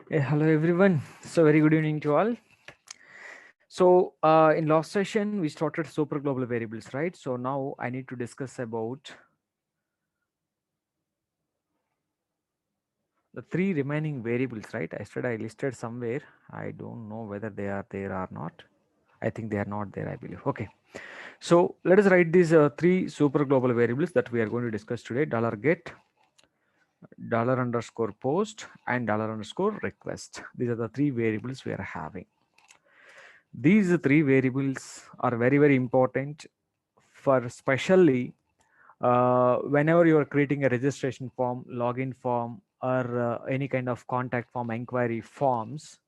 Hello everyone. So very good evening to all. So in last session we started super global variables, right? So now I need to discuss about the three remaining variables, right? Yesterday I listed somewhere. I don't know whether they are there or not. I think they are not there, I believe. Okay. So let us write these three super global variables that we are going to discuss today: dollar $get, dollar underscore post, and dollar underscore request. These are the three variables we are having. These three variables are very, very important for especially whenever you are creating a registration form, login form, or any kind of contact form, inquiry forms.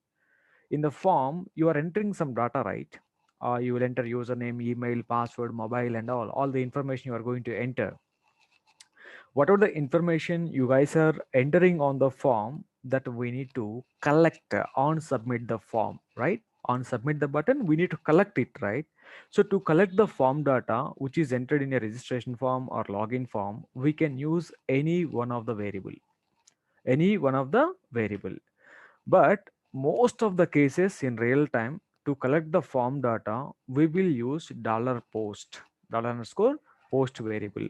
In the form, you are entering some data, right? You will enter username, email, password, mobile, and all the information you are going to enter. Whatever the information you guys are entering on the form, that we need to collect on submit the form, right? On submit the button, we need to collect it, right? So to collect the form data which is entered in a registration form or login form, we can use any one of the variable. But most of the cases in real time, to collect the form data, we will use dollar post, dollar underscore post variable.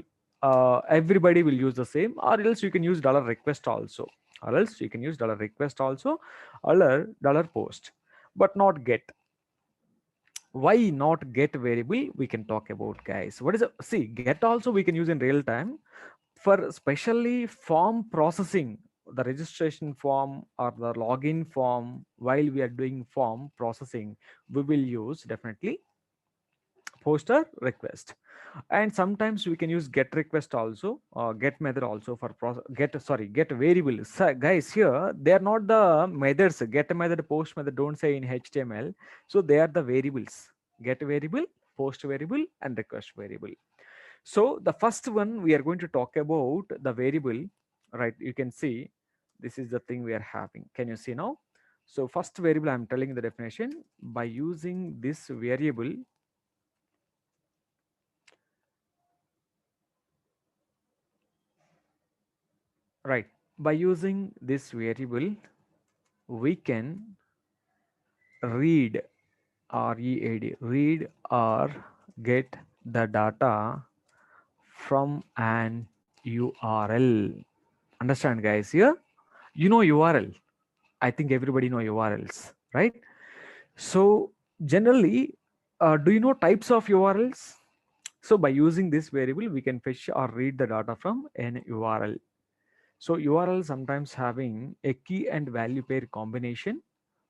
Everybody will use the same, or else you can use dollar request also, or else you can use dollar request also, or dollar post, but not get. Why not get variable? We can talk about, guys. What is it? See, get also we can use in real time for especially form processing, the registration form or the login form. While we are doing form processing, we will use definitely poster request. And sometimes we can use get request also, get method also for get variable. So guys, here they are not the methods. Get method, post method don't say in HTML. So they are the variables: get variable, post variable, and request variable. So the first one we are going to talk about the variable, right? You can see this is the thing we are having. Can you see now? So first variable, I'm telling the definition. By using this variable, right? By using this variable, we can read, read or get the data from an URL. Understand, guys? Here, you know URL. I think everybody know URLs, right? So generally, do you know types of URLs? So by using this variable, we can fetch or read the data from an URL. So URL sometimes having a key and value pair combination.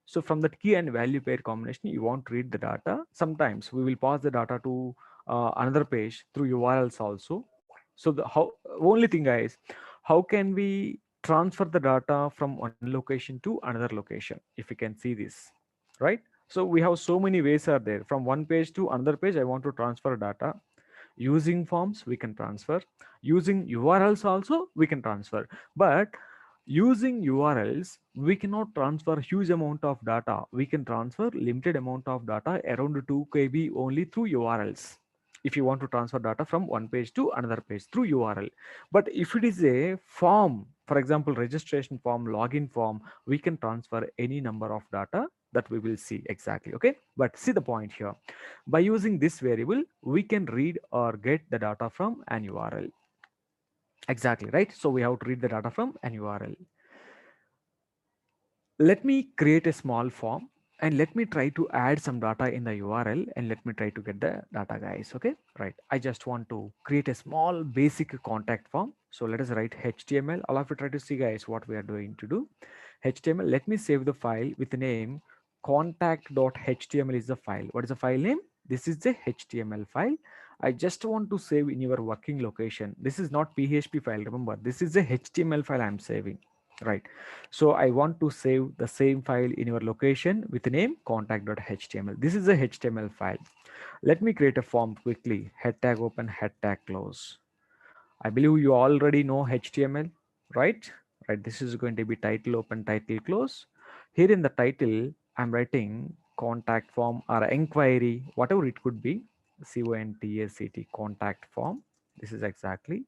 So from that key and value pair combination, you want to read the data. Sometimes we will pass the data to another page through URLs also. So the how only thing, guys, how can we transfer the data from one location to another location? If you can see this, right? So we have so many ways are there. From one page to another page, I want to transfer data. Using forms, we can transfer. Using URLs also, we can transfer. But using URLs, we cannot transfer huge amount of data. We can transfer limited amount of data, around 2 KB only, through URLs. If you want to transfer data from one page to another page through URL. But if it is a form, for example, registration form, login form, we can transfer any number of data that we will see exactly. Okay, but see the point here. By using this variable, we can read or get the data from an URL. Exactly, right? So we have to read the data from an URL. Let me create a small form and let me try to add some data in the URL and let me try to get the data, guys. Okay, right. I just want to create a small basic contact form. So let us write HTML. All of you try to see, guys, what we are doing to do. HTML, let me save the file with the name contact.html is the file. What is the file name? This is the HTML file. I just want to save in your working location. This is not PHP file. Remember, this is the HTML file I'm saving, right? So I want to save the same file in your location with the name contact.html. This is a HTML file. Let me create a form quickly. Head tag open, head tag close. I believe you already know HTML, right? Right. This is going to be title open, title close. Here in the title, I'm writing contact form or inquiry, whatever it could be. CONTACT contact form. This is exactly.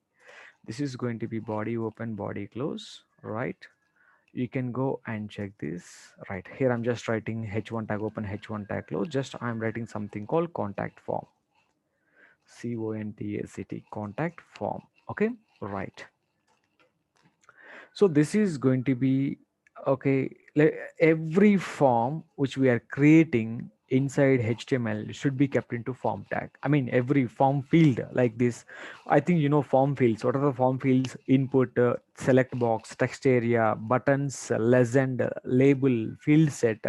This is going to be body open, body close, right? You can go and check this. Right here, I'm just writing h1 tag open, h1 tag close. Just I'm writing something called contact form. CONTACT contact form. Okay, right. So this is going to be okay. Every form which we are creating inside HTML should be kept into form tag. I mean, every form field like this. I think you know form fields. What are the form fields? Input, select box, text area, buttons, legend, label, field set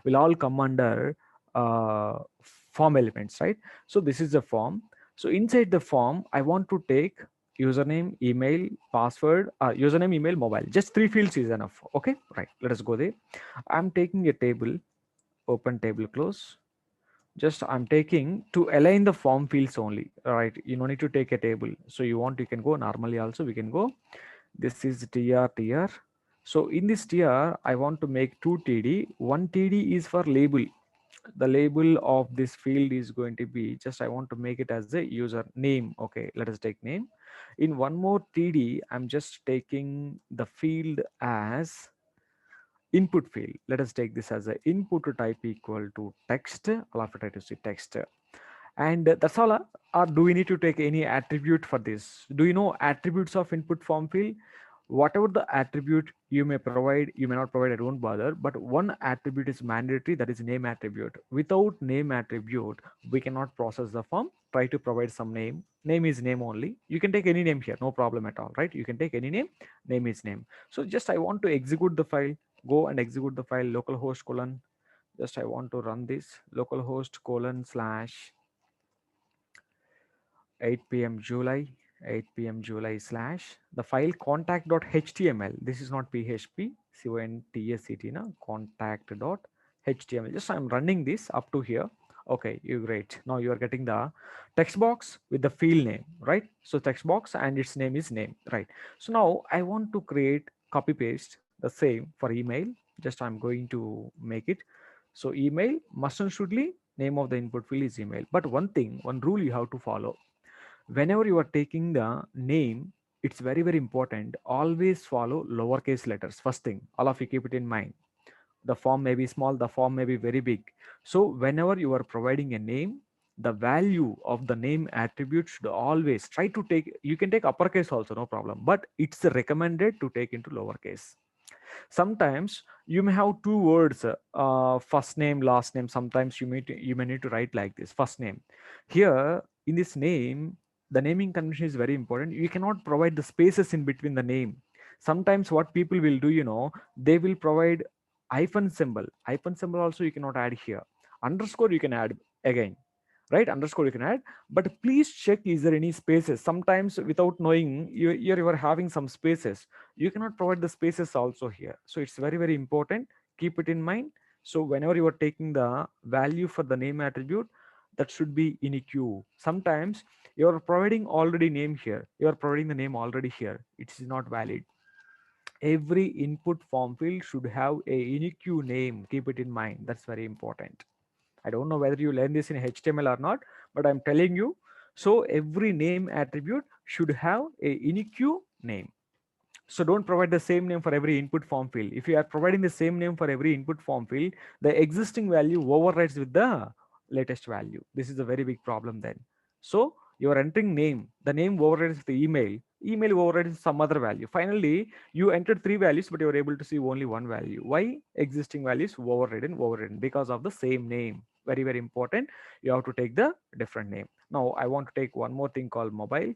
will all come under form elements, right? So this is the form. So inside the form, I want to take username, email, password, username, email, mobile. Just three fields is enough. Okay, right. Let us go there. I'm taking a table, open table, close. Just I'm taking to align the form fields only. All right. You don't need to take a table. So you want, you can go normally also. We can go. This is tr. So in this tr, I want to make two td. One td is for label. The label of this field is going to be just I want to make it as a user name. Okay, let us take name. In one more td, I'm just taking the field as input field. Let us take this as a input type equal to text. I'll have to try to see text. And that's all. Or do we need to take any attribute for this? Do you know attributes of input form field? Whatever the attribute you may provide, you may not provide, I don't bother. But one attribute is mandatory, that is name attribute. Without name attribute, we cannot process the form. Try to provide some name. Name is name only. You can take any name here, no problem at all, right? You can take any name. Name is name. So just I want to execute the file. Go and execute the file localhost colon. Just I want to run this localhost colon slash 8 p.m. July, 8 p.m. July slash the file contact.html. This is not PHP, CONTACT, na contact.html. Just I'm running this up to here. Okay, you great. Now you are getting the text box with the field name, right? So text box and its name is name, right? So now I want to create copy paste the same for email. Just I'm going to make it. So email must and shouldly name of the input field is email. But one thing, one rule you have to follow whenever you are taking the name, it's very very important, always follow lowercase letters first thing. All of you keep it in mind. The form may be small, the form may be very big. So whenever you are providing a name, the value of the name attribute should always try to take, you can take uppercase also, no problem, but it's recommended to take into lowercase. Sometimes you may have two words, first name, last name. Sometimes you may need to write like this, first name. Here in this name, the naming convention is very important. You cannot provide the spaces in between the name. Sometimes what people will do, they will provide hyphen symbol also you cannot add here. Underscore you can add again, right? Underscore you can add, but please check is there any spaces. Sometimes without knowing you are having some spaces, you cannot provide the spaces also here. So it's very very important, keep it in mind. So whenever you are taking the value for the name attribute, that should be in a queue. Sometimes you are providing already name here, you are providing the name already here, it is not valid. Every input form field should have a unique name, keep it in mind, that's very important. I don't know whether you learn this in HTML or not, but I'm telling you. So every name attribute should have a unique name. So don't provide the same name for every input form field. If you are providing the same name for every input form field, the existing value overrides with the latest value. This is a very big problem then. So you are entering name, the name overrides the email, email overrides some other value. Finally, you entered three values, but you are able to see only one value. Why? Existing values overridden because of the same name. Very, very important. You have to take the different name. Now I want to take one more thing called mobile,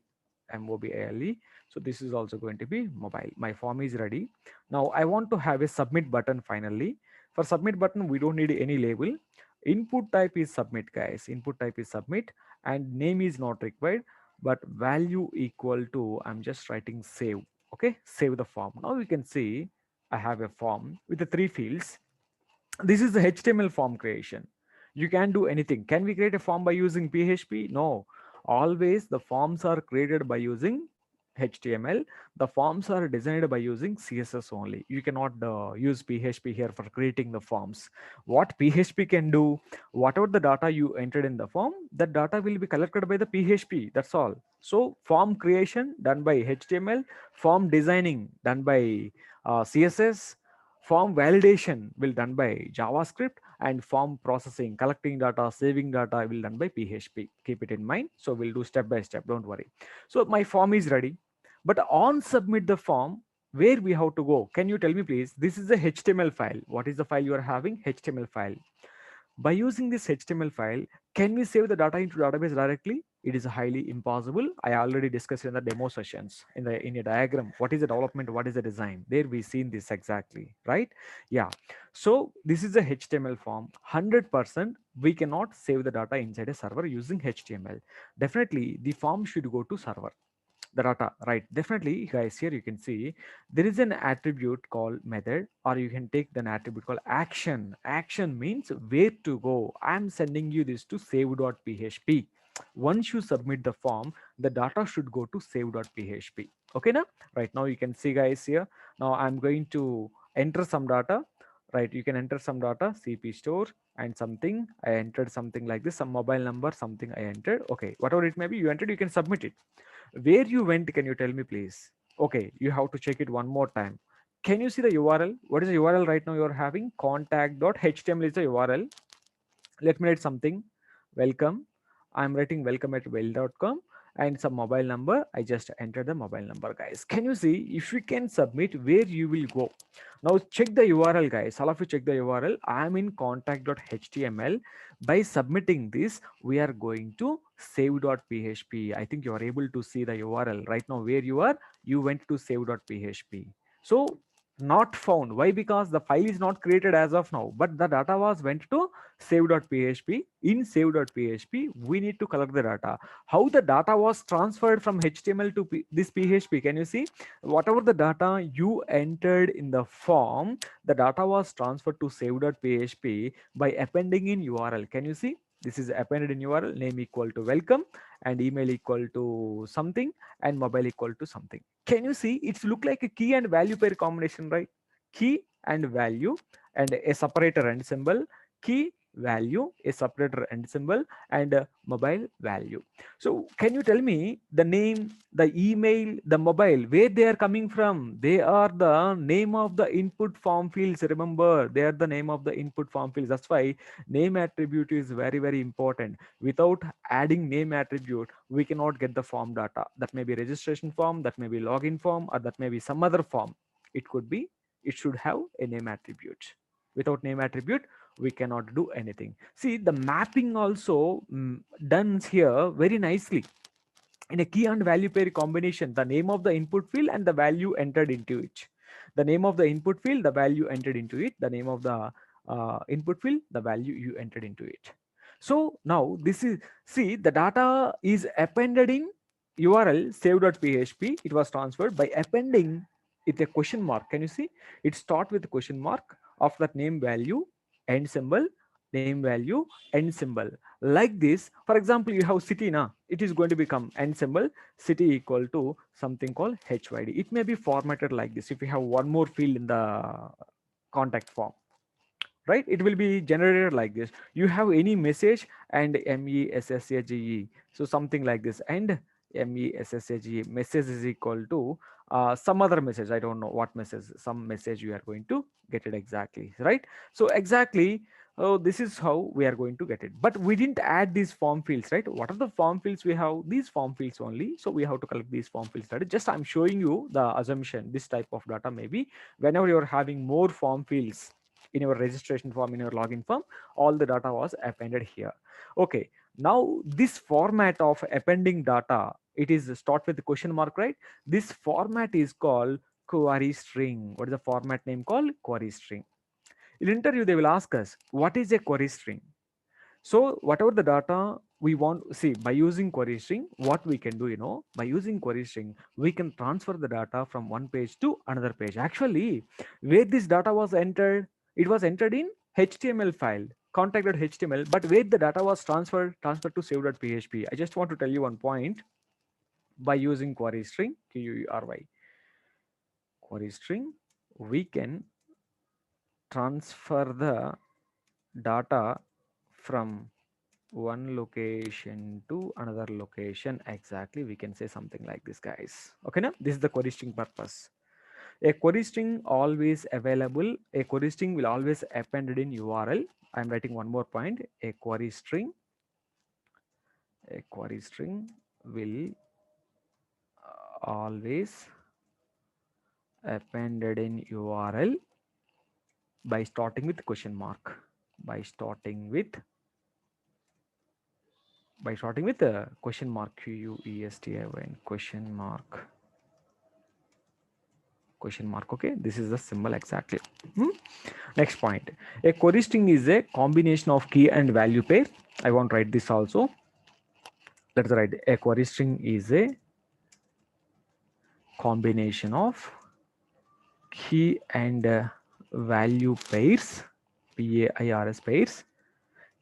MOBILE. So this is also going to be mobile. My form is ready. Now I want to have a submit button finally. For submit button, we don't need any label. Input type is submit, guys. Input type is submit and name is not required, but value equal to, I'm just writing save. Okay, save the form. Now you can see I have a form with the three fields. This is the HTML form creation. You can do anything. Can we create a form by using PHP? No. Always the forms are created by using HTML. The forms are designed by using CSS only. You cannot use PHP here for creating the forms. What PHP can do, whatever the data you entered in the form, that data will be collected by the PHP. That's all. So form creation done by HTML, form designing done by CSS, Form validation will done by JavaScript, and form processing, collecting data, saving data will done by PHP. Keep it in mind. So we'll do step by step. Don't worry. So my form is ready, but on submit the form, where we have to go? Can you tell me, please? This is a HTML file. What is the file you are having? HTML file. By using this HTML file, can we save the data into database directly? It is highly impossible. I already discussed in the demo sessions in a diagram. What is the development? What is the design? There we seen this exactly, right? Yeah. So this is a HTML form. 100% we cannot save the data inside a server using HTML. Definitely the form should go to server, the data, right? Definitely, guys, here you can see there is an attribute called method, or you can take an attribute called action. Action means where to go. I'm sending you this to save.php. Once you submit the form, the data should go to save.php. Okay, now right now you can see, guys, here. Now I'm going to enter some data. Right, you can enter some data, CP store and something. I entered something like this, some mobile number, something I entered. Okay, whatever it may be, you entered, you can submit it. Where you went, can you tell me, please? Okay, you have to check it one more time. Can you see the URL? What is the URL right now you're having? Contact.html is the URL. Let me write something. Welcome. I'm writing welcome at well.com and some mobile number. I just entered the mobile number, guys. Can you see if we can submit, where you will go? Now check the URL, guys. All of you check the URL. I'm in contact.html. By submitting this, we are going to save.php. I think you are able to see the URL right now where you are. You went to save.php. So not found. Why? Because the file is not created as of now, but the data was went to save.php. In save.php, we need to collect the data. How the data was transferred from HTML to this PHP? Can you see? Whatever the data you entered in the form, the data was transferred to save.php by appending in URL. Can you see? This is appended in URL, name equal to welcome and email equal to something and mobile equal to something. Can you see? It's look like a key and value pair combination, right? Key and value and a separator and symbol, key value, a separator and symbol, and a mobile value. So can you tell me the name, the email, the mobile, where they are coming from? They are the name of the input form fields. Remember, they are the name of the input form fields. That's why name attribute is very, very important. Without adding name attribute, we cannot get the form data. That may be registration form, that may be login form, or that may be some other form. It could be, it should have a name attribute. Without name attribute, we cannot do anything. See, the mapping also done here very nicely. In a key and value pair combination, the name of the input field and the value entered into it. The name of the input field, the value entered into it. The name of the input field, the value you entered into it. So now this is, see, the data is appended in URL save.php. It was transferred by appending it a question mark. Can you see? It start with a question mark of that name value, end symbol, name value, end symbol. Like this, for example, you have city now. It is going to become end symbol, city equal to something called HYD. It may be formatted like this. If you have one more field in the contact form, right, it will be generated like this. You have any message and MESSAGE, so something like this, and MESSAGE message is equal to some other message. I don't know what message, some message you are going to get it exactly, right? So exactly, this is how we are going to get it. But we didn't add these form fields, right? What are the form fields? We have these form fields only, so we have to collect these form fields data. Just I'm showing you the assumption. This type of data, maybe whenever you're having more form fields in your registration form, in your login form, all the data was appended here. Okay, now this format of appending data, it is start with the question mark, right? This format is called query string. What is the format name called? Query string. In interview, they will ask us, what is a query string? So whatever the data we want, see, by using query string, what we can do, by using query string, we can transfer the data from one page to another page. Actually, where this data was entered, it was entered in HTML file, contact.html, but where the data was transferred to save.php. I just want to tell you one point. By using query string, QURY, query string, we can transfer the data from one location to another location. Exactly, we can say something like this, guys. Okay, now this is the query string purpose. A query string always available. A query string will always appended in URL. I'm writing one more point. A query string will always appended in URL by starting with question mark. By starting with a question mark. QUESTION question mark. Okay, this is the symbol exactly. Next point, a query string is a combination of key and value pair. I want to write this also. Let's write a query string is a combination of key and value pairs, PAIRS pairs,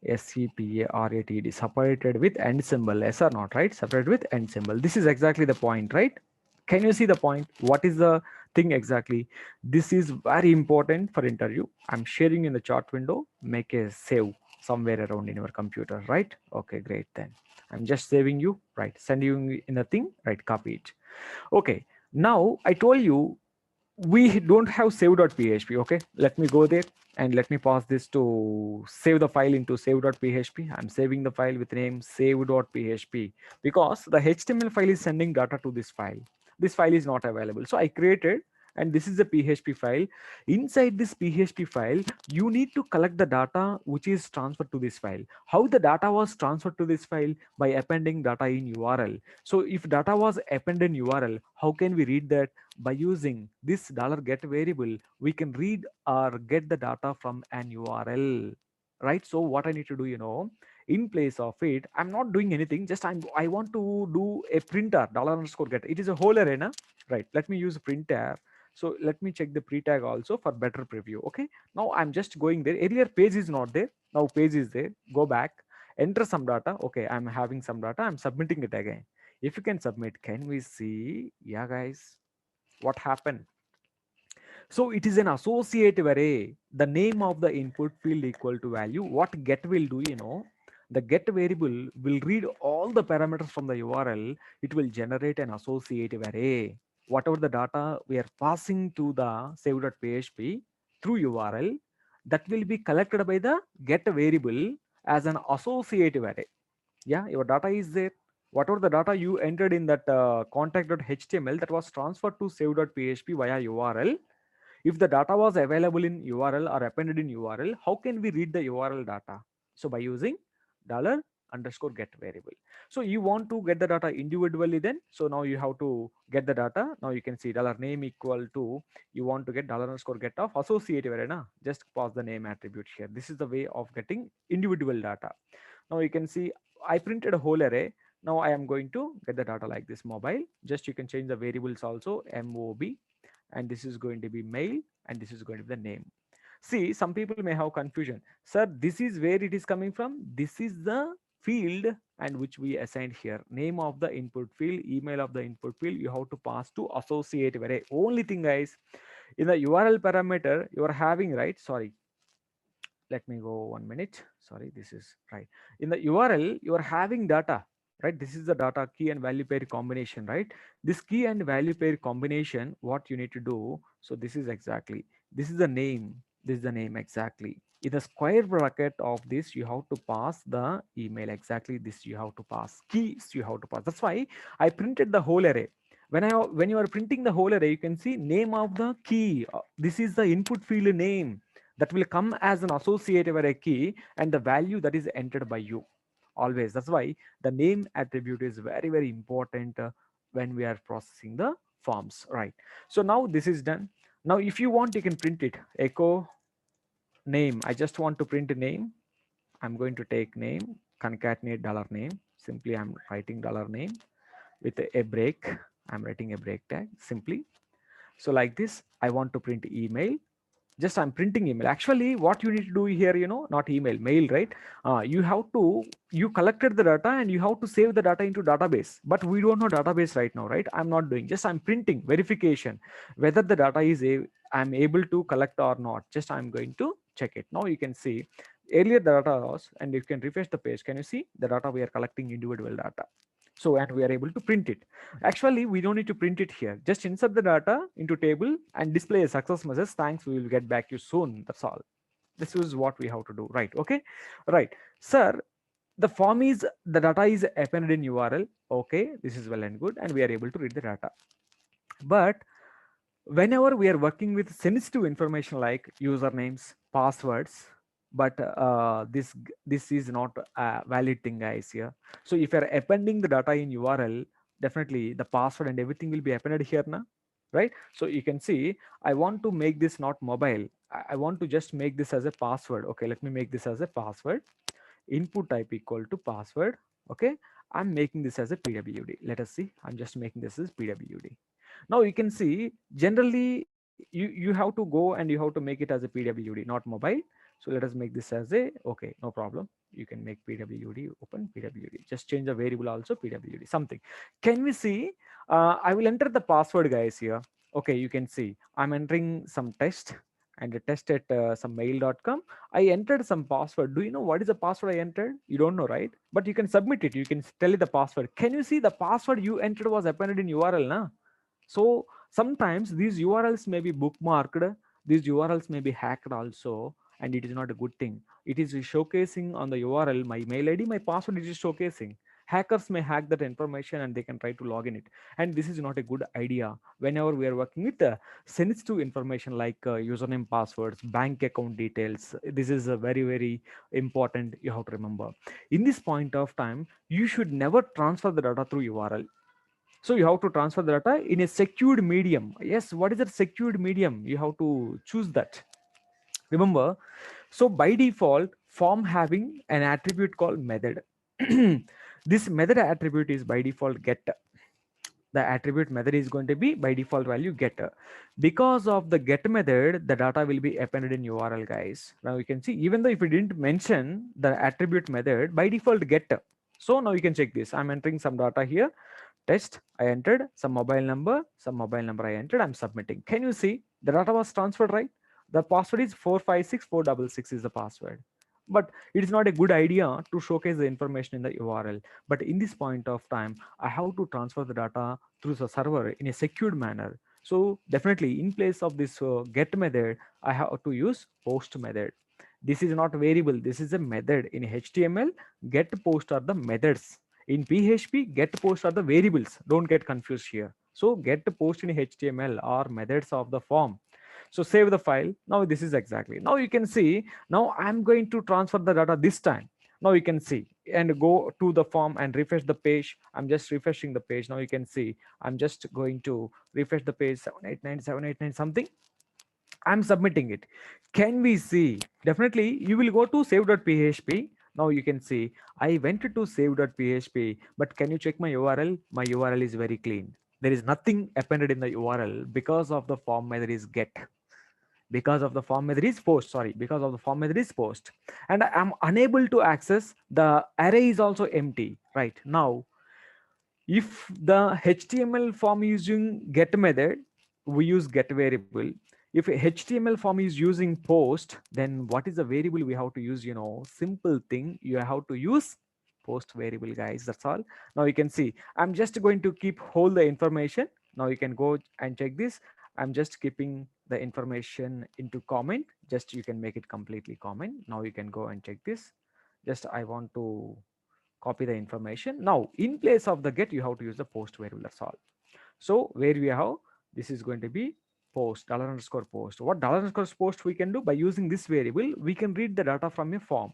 SEPARATED, separated with end symbol. Yes or not, right? Separated with end symbol. This is exactly the point, right? Can you see the point? What is the thing exactly? This is very important for interview. I'm sharing in the chat window. Make a save somewhere around in your computer, right? Okay, great. Then I'm just saving you, right? Send you in the thing, right? Copy it. Okay. Now I told you we don't have save.php. Okay, let me go there and let me pass this to save the file into save.php. I'm saving the file with name save.php because the HTML file is sending data to this file. This file is not available, so I created, and this is the PHP file. Inside this PHP file, you need to collect the data which is transferred to this file. How the data was transferred to this file? By appending data in URL. So if data was appended in URL, how can we read that? By using this $get variable, we can read or get the data from an URL, right? So what I need to do, in place of it, I'm not doing anything, just I want to do a printer $_get. It is a whole array, na? Right? Let me use printer. So let me check the pre-tag also for better preview. Okay, now I'm just going there. Earlier page is not there, now page is there. Go back, enter some data. Okay, I'm having some data, I'm submitting it again. If you can submit, can we see? Yeah, guys, what happened? So it is an associative array. The name of the input field equal to value. What get will do, the get variable will read all the parameters from the URL. It will generate an associative array. Whatever the data we are passing to the save.php through URL, that will be collected by the get variable as an associative array. Yeah, your data is there. Whatever the data you entered in that contact.html, that was transferred to save.php via URL. If the data was available in URL or appended in URL, how can we read the URL data? So by using $_get variable. So you want to get the data individually then. So now you have to get the data. Now you can see $name equal to, you want to get $_get of associative array. Na? Just pass the name attribute here. This is the way of getting individual data. Now you can see I printed a whole array. Now I am going to get the data like this mobile. Just you can change the variables also, MOB, and this is going to be mail, and this is going to be the name. See, some people may have confusion. Sir, this is where it is coming from. This is the field and which we assigned here. Name of the input field, email of the input field, you have to pass to associative array. Only thing, guys, in the URL parameter you are having, right? Sorry, let me go 1 minute. Sorry, this is right. In the URL you are having data, right? This is the data key and value pair combination, right? This key and value pair combination, what you need to do, so this is exactly, this is the name, this is the name exactly. In the square bracket of this you have to pass the email, exactly this you have to pass, keys you have to pass. That's why I printed the whole array. When you are printing the whole array, you can see name of the key. This is the input field name that will come as an associative array key, and the value that is entered by you always. That's why the name attribute is very, very important when we are processing the forms, right? So now this is done. Now if you want, you can print it, echo name. I just want to print a name. I'm going to take name, concatenate $name. Simply I'm writing $name with a break. I'm writing a break tag simply. So like this, I want to print email. Just I'm printing email. Actually, what you need to do here, not email, mail, right? You collected the data and you have to save the data into database, but we don't know database right now, right? I'm not doing, just I'm printing verification whether the data is I'm able to collect or not. Just I'm going to check it. Now you can see earlier the data was, and you can refresh the page. Can you see the data we are collecting individual data? So, and we are able to print it. Actually, we don't need to print it here. Just insert the data into table and display a success message. Thanks, we will get back to you soon. That's all. This is what we have to do, right? Okay, right, sir. The form is, the data is appended in URL. Okay, this is well and good, and we are able to read the data. But whenever we are working with sensitive information like usernames, passwords, but this is not a valid thing, guys, here. So if you are appending the data in URL, definitely the password and everything will be appended here now, right? So you can see, I want to make this not mobile. I want to just make this as a password. Okay, let me make this as a password. Input type equal to password. Okay, I'm making this as a pwd. Let us see, I'm just making this as pwd. Now you can see, generally you have to go and you have to make it as a pwd, not mobile. So let us make this as a, okay, no problem. You can make pwd, open pwd, just change the variable also pwd something. Can we see, I will enter the password, guys, here. Okay, you can see I'm entering some test, and a test at some mail.com. I entered some password. Do you know what is the password I entered? You don't know, right? But you can submit it. You can tell it the password. Can you see the password you entered was appended in URL, na? So sometimes these URLs may be bookmarked, these URLs may be hacked also, and it is not a good thing. It is showcasing on the URL, my mail ID, my password, it is showcasing. Hackers may hack that information and they can try to log in it. And this is not a good idea whenever we are working with sensitive information like username, passwords, bank account details. This is a very, very important, you have to remember. In this point of time, you should never transfer the data through URL. So you have to transfer the data in a secured medium. Yes, what is that secured medium? You have to choose that. Remember, so by default, form having an attribute called method. This method attribute is by default getter. The attribute method is going to be by default value getter. Because of the get method, the data will be appended in URL, guys. Now you can see, even though if we didn't mention the attribute method, by default getter. So now you can check this. I'm entering some data here. Test, I entered some mobile number, I entered, I'm submitting. Can you see the data was transferred, right? The password is 456466 is the password. But it is not a good idea to showcase the information in the URL. But in this point of time, I have to transfer the data through the server in a secured manner. So definitely in place of this get method, I have to use post method. This is not variable, this is a method. In HTML, get, post are the methods. In PHP, get, post are the variables. Don't get confused here. So get, post in HTML are methods of the form. So save the file. Now this is exactly. Now you can see, now I'm going to transfer the data this time. Now you can see and go to the form and refresh the page. I'm just refreshing the page. Now you can see I'm just going to refresh the page, 789 something. I'm submitting it. Can we see? Definitely, you will go to save.php. Now you can see I went to save.php, but can you check my URL? My URL is very clean. There is nothing appended in the URL because of the form method is get. Because of the form method is post, sorry, because of the form method is post. And I am unable to access, the array is also empty. Right now, if the HTML form is using get method, we use get variable. If HTML form is using post, then what is the variable we have to use? You know, simple thing, you have to use post variable, guys. That's all. Now you can see I'm just going to keep hold the information. Now you can go and check this. I'm just keeping the information into comment. Just you can make it completely comment. Now you can go and check this. Just I want to copy the information. Now in place of the get, you have to use the post variable. That's all. So where we have, this is going to be post, dollar underscore post. What dollar underscore post we can do? By using this variable, we can read the data from a form.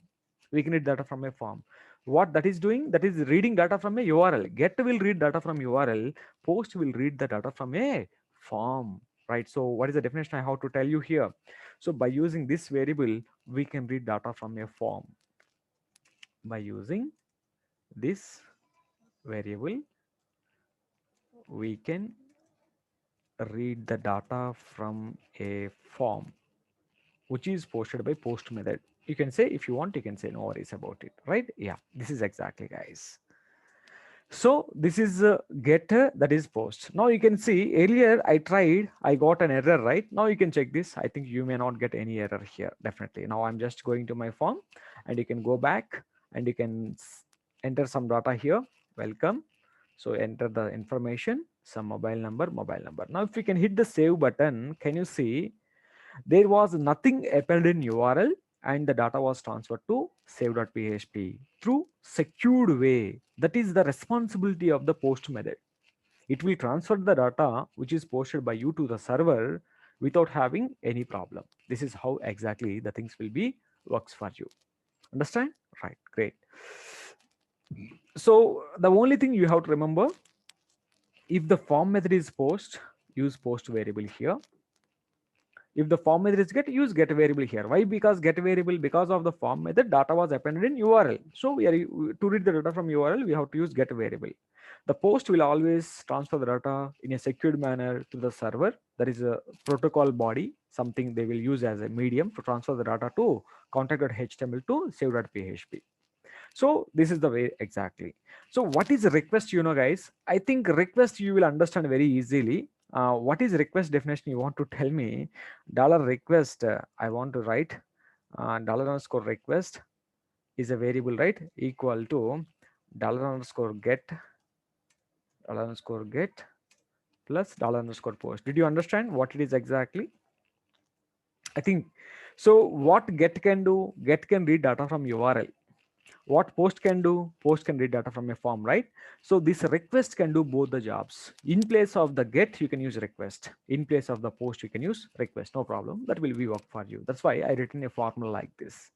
We can read data from a form. What that is doing, that is reading data from a URL. Get will read data from URL, post will read the data from a form, right? So what is the definition I have to tell you here? So by using this variable, we can read data from a form. By using this variable, we can read the data from a form which is posted by post method. You can say, if you want, you can say, no worries about it, right? Yeah, this is exactly, guys. So this is get, that is post. Now you can see earlier I tried, I got an error, right? Now you can check this. I think you may not get any error here. Definitely. Now I'm just going to my form, and you can go back and you can enter some data here. Welcome. So enter the information, some mobile number, mobile number. Now if we can hit the save button, can you see there was nothing appeared in URL and the data was transferred to save.php through secured way. That is the responsibility of the post method. It will transfer the data which is posted by you to the server without having any problem. This is how exactly the things will be works for you. Understand? Right, great. So the only thing you have to remember, if the form method is post, use post variable here. If the form method is get, use get variable here. Why? Because get variable, because of the form method, data was appended in URL. So we are to read the data from URL, we have to use get variable. The post will always transfer the data in a secured manner to the server. That is a protocol body, something they will use as a medium to transfer the data to contact.html to save.php. So this is the way exactly. So what is request, guys? I think request you will understand very easily. What is request definition? You want to tell me dollar request. I want to write dollar underscore request is a variable, right? Equal to dollar underscore get plus dollar underscore post. Did you understand what it is exactly? I think so. What get can do? Get can read data from URL. What post can do? Post can read data from a form, right? So this request can do both the jobs. In place of the get, you can use request. In place of the post, you can use request. No problem. That will be work for you. That's why I written a formula like this.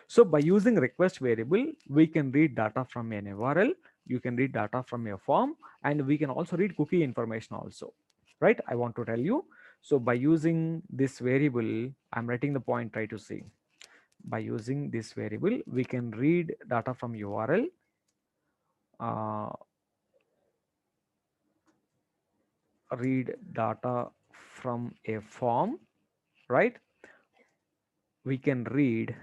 So by using request variable, we can read data from an URL. You can read data from a form, and we can also read cookie information also, right? I want to tell you. So by using this variable, I'm writing the point, try to see. By using this variable, we can read data from URL, read data from a form, right? We can read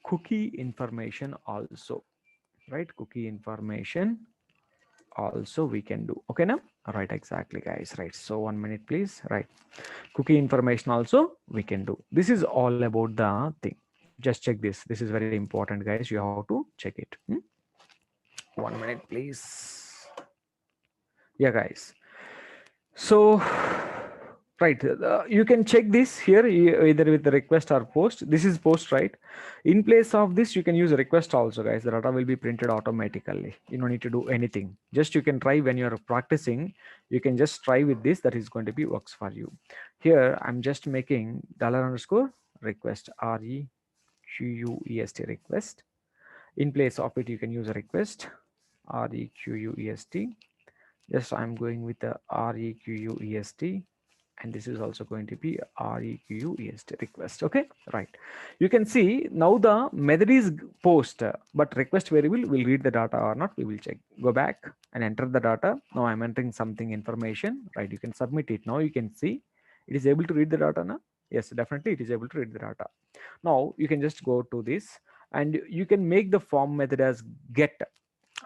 cookie information also, right? Cookie information also we can do. Okay, now, right? Exactly, guys. Right. So 1 minute, please. Right. Cookie information also we can do. This is all about the thing. Just check this. This is very important, guys. You have to check it. 1 minute, please. Yeah, guys. So right, you can check this here either with the request or post. This is post, right? In place of this, you can use request also, guys. The data will be printed automatically. You don't need to do anything. Just you can try when you're practicing. You can just try with this. That is going to be works for you. Here I'm just making dollar underscore request, request request. In place of it, you can use a request, request. Yes, I'm going with the request, and this is also going to be request request. Okay, right. You can see now the method is post, but request variable will read the data or not. We will check. Go back and enter the data. Now I'm entering something information, right? You can submit it. Now you can see it is able to read the data now. Yes, definitely it is able to read the data. Now you can just go to this and you can make the form method as get.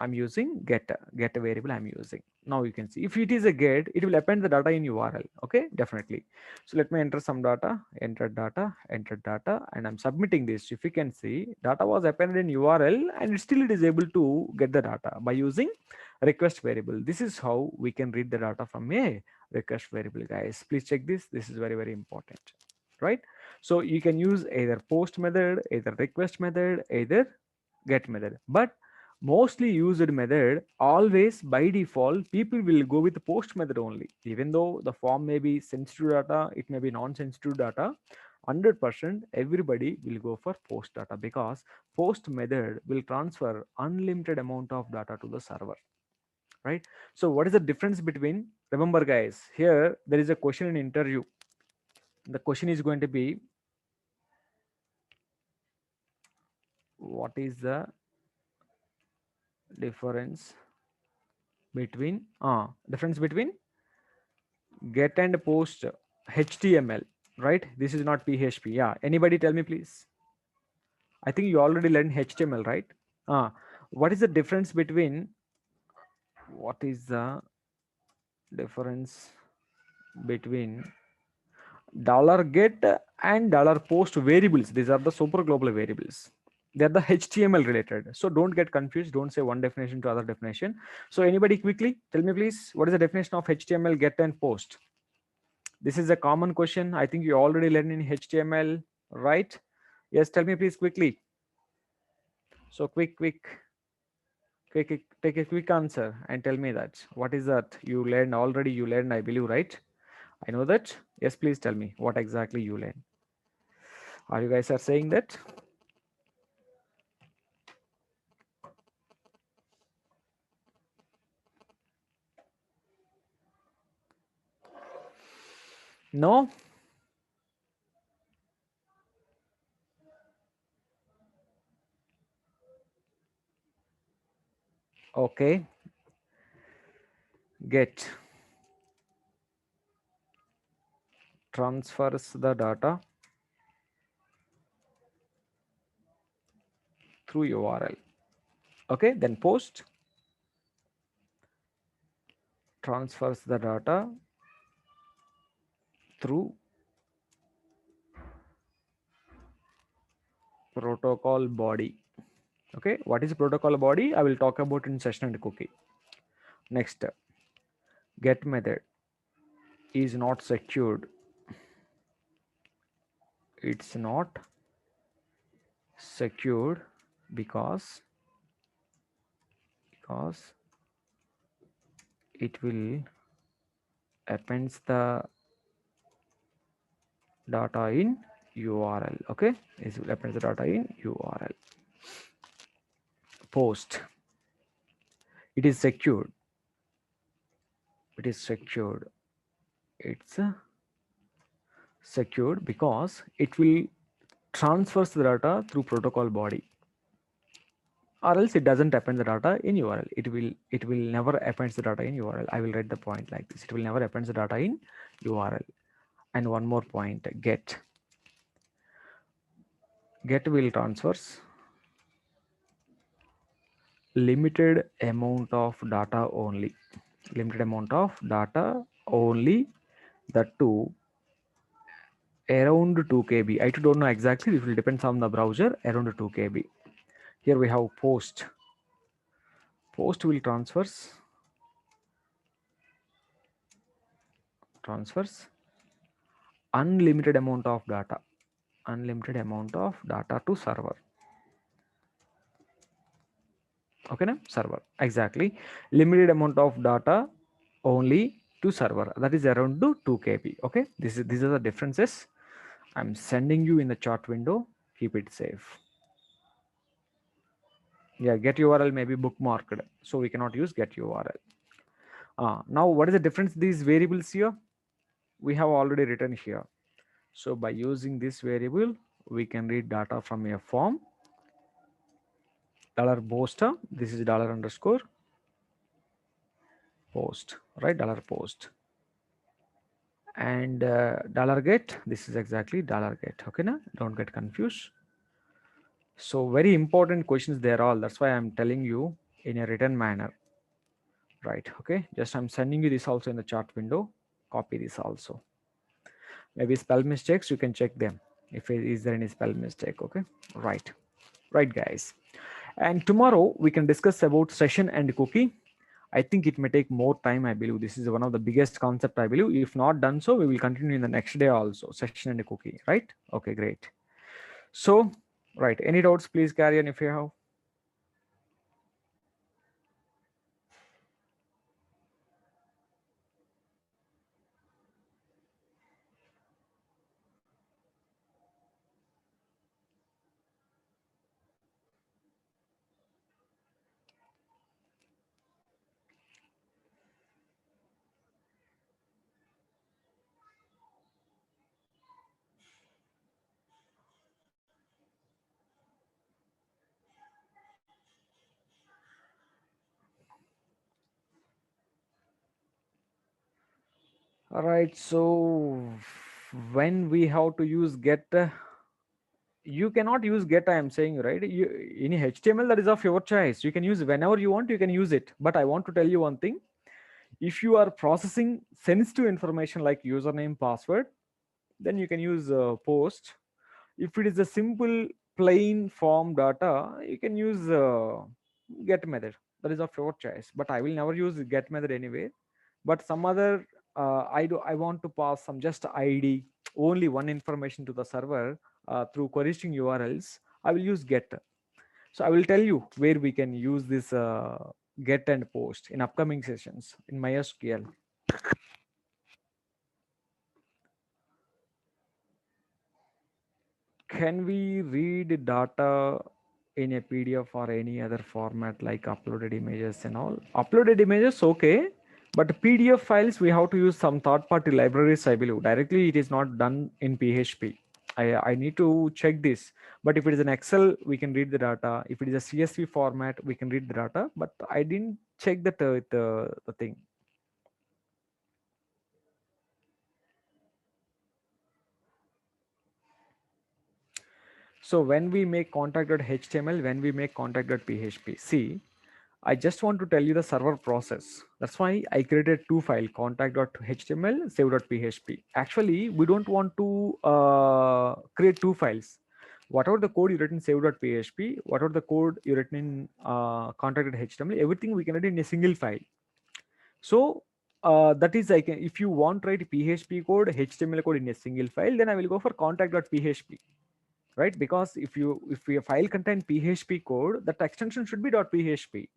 I'm using get a variable I'm using. Now you can see if it is a get, it will append the data in URL. Okay, definitely. So let me enter some data, enter data, and I'm submitting this. If you can see, data was appended in URL and still it is able to get the data by using request variable. This is how we can read the data from a request variable, guys. Please check this. This is very, very important, right? So you can use either post method, either request method, either get method, but mostly used method, always by default people will go with the post method only. Even though the form may be sensitive data, it may be non-sensitive data, 100% everybody will go for post data, because post method will transfer unlimited amount of data to the server, right? So what is the difference between, remember guys, here there is a question in interview. The question is going to be, what is the difference between get and post HTML, right? This is not PHP. Yeah, anybody tell me please. I think you already learned HTML, right? What is the difference between, what is the difference between $get and $post variables? These are the super global variables. They're the HTML related. So don't get confused. Don't say one definition to other definition. So anybody quickly tell me please, what is the definition of HTML get and post? This is a common question. I think you already learned in HTML, right? Yes, tell me please quickly. So quick, take a quick answer and tell me that. What is that you learned already? You learned, I believe, right? I know that. Yes, please tell me what exactly you learned. Are you guys are saying that? No? Okay. Get transfers the data through URL. Okay, then post transfers the data through protocol body. Okay, what is protocol body? I will talk about in session and cookie. Next, get method is not secured. It's not secured because it will appends the data in URL. Okay, it will append the data in URL. Post, it is secured. It is secured. It's secured because it will transfers the data through protocol body, or else it doesn't append the data in URL. It will never append the data in URL. I will write the point like this. It will never append the data in URL. And one more point, get will transfers limited amount of data only. Limited amount of data only, that too around 2 KB. I don't know exactly, it will depend on the browser, around 2 KB. Here we have post. Post will transfers unlimited amount of data to server. Okay, na? Server, exactly. Limited amount of data only to server, that is around 2 KB. Okay, these are the differences. I'm sending you in the chat window. Keep it safe. Yeah, get URL may be bookmarked, so we cannot use get URL. Now what is the difference? These variables here we have already written here. So by using this variable, we can read data from a form. $poster, this is $_ post, right? $post. And $get, this is exactly $get. Okay, now don't get confused. So very important questions there all. That's why I'm telling you in a written manner, right? Okay, just I'm sending you this also in the chat window. Copy this also. Maybe spell mistakes, you can check them if is there any spell mistake. Okay, right, guys. And tomorrow we can discuss about session and cookie. I think it may take more time. I believe this is one of the biggest concept, I believe. If not done so, we will continue in the next day also, session and cookie, right? Okay, great. So, right, any doubts, please carry on if you have. All right, so when we have to use get, you cannot use get, I am saying, right? In HTML, that is of your choice. You can use whenever you want, you can use it. But I want to tell you one thing. If you are processing sensitive information like username, password, then you can use post. If it is a simple plain form data, you can use get method. That is of your choice, but I will never use get method anyway. But some other I want to pass some just id, only one information to the server through querying urls, I will use get. So I will tell you where we can use this get and post in upcoming sessions in mysql. Can we read data in a PDF or any other format like uploaded images and all? Uploaded images, okay. But PDF files, we have to use some third-party libraries, I believe. Directly, it is not done in PHP. I need to check this. But if it is an Excel, we can read the data. If it is a CSV format, we can read the data. But I didn't check that the thing. So when we make contact.html, when we make contact.php, see, I just want to tell you the server process. That's why I created two files, contact.html, save.php. Actually, we don't want to create two files. Whatever the code you written in save.php, whatever the code you written in contact.html, everything we can write in a single file. So that is, I can, if you want to write PHP code, HTML code in a single file, then I will go for contact.php, right? Because if your file contain PHP code, that extension should be .php.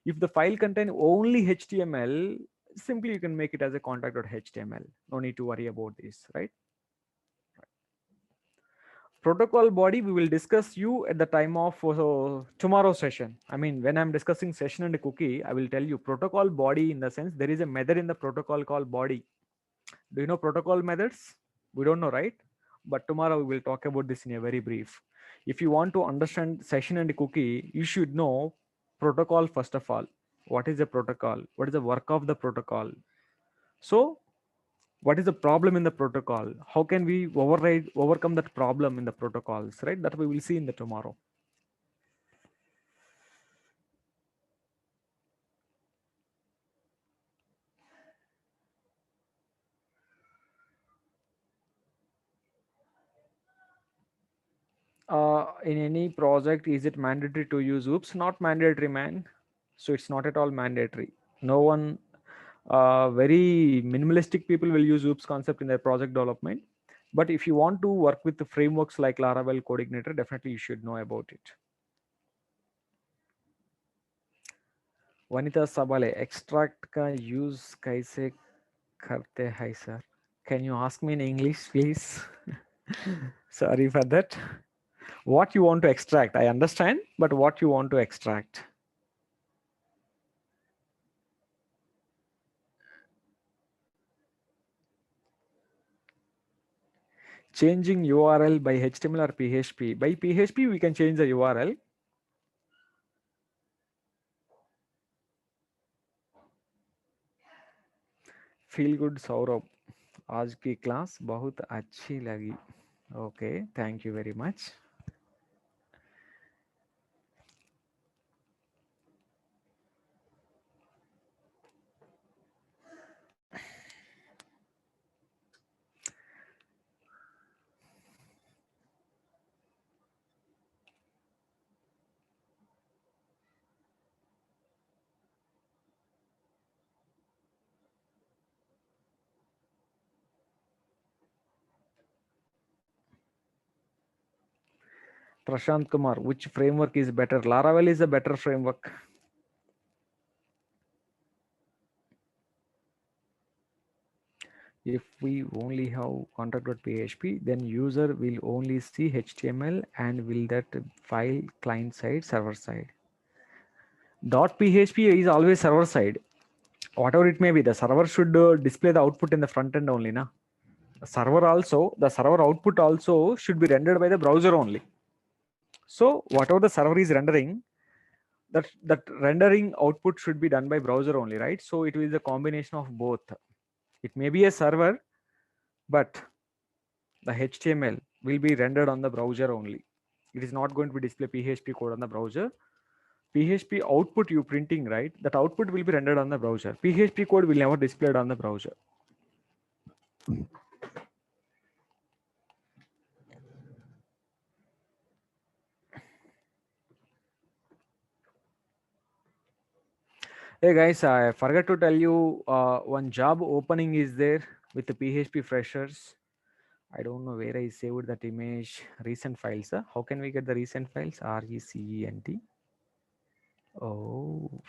If the file contain only HTML, simply you can make it as a contact.html. No need to worry about this, right? Protocol body, we will discuss you at the time of tomorrow's session. I mean, when I'm discussing session and cookie, I will tell you protocol body, in the sense there is a method in the protocol called body. Do you know protocol methods? We don't know, right? But tomorrow we will talk about this in a very brief. If you want to understand session and cookie, you should know protocol first of all. What is a protocol? What is the work of the protocol? So what is the problem in the protocol? How can we overcome that problem in the protocols, right? That we will see in the tomorrow. In any project, is it mandatory to use oops? Not mandatory, man. So it's not at all mandatory. No one, very minimalistic people will use oops concept in their project development. But if you want to work with the frameworks like Laravel Codeigniter, definitely you should know about it. Vanita Sabale, extract ka use kaise karte hai sir? Can you ask me in English, please? Sorry for that. What you want to extract, I understand, but what you want to extract? Changing URL by HTML or PHP. By PHP, we can change the URL. Feel good, Saurabh. आज की class बहुत अच्छी लगी. Okay, thank you very much. Prashant Kumar, which framework is better? Laravel is a better framework. If we only have contact.php, then user will only see HTML and will that file client side, server side. .php is always server side. Whatever it may be, the server should display the output in the front end only. Na? The server output also should be rendered by the browser only. So whatever the server is rendering, that rendering output should be done by browser only, right? So it is a combination of both. It may be a server, but the HTML will be rendered on the browser only. It is not going to be display PHP code on the browser. PHP output you printing, right? That output will be rendered on the browser. PHP code will never displayed on the browser. Hey guys, I forgot to tell you one job opening is there with the PHP freshers. I don't know where I saved that image. Recent files. Huh? How can we get the recent files? RECENT. Oh,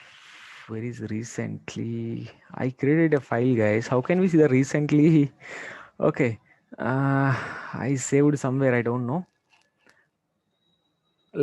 where is recently? I created a file, guys. How can we see the recently? Okay. I saved somewhere. I don't know.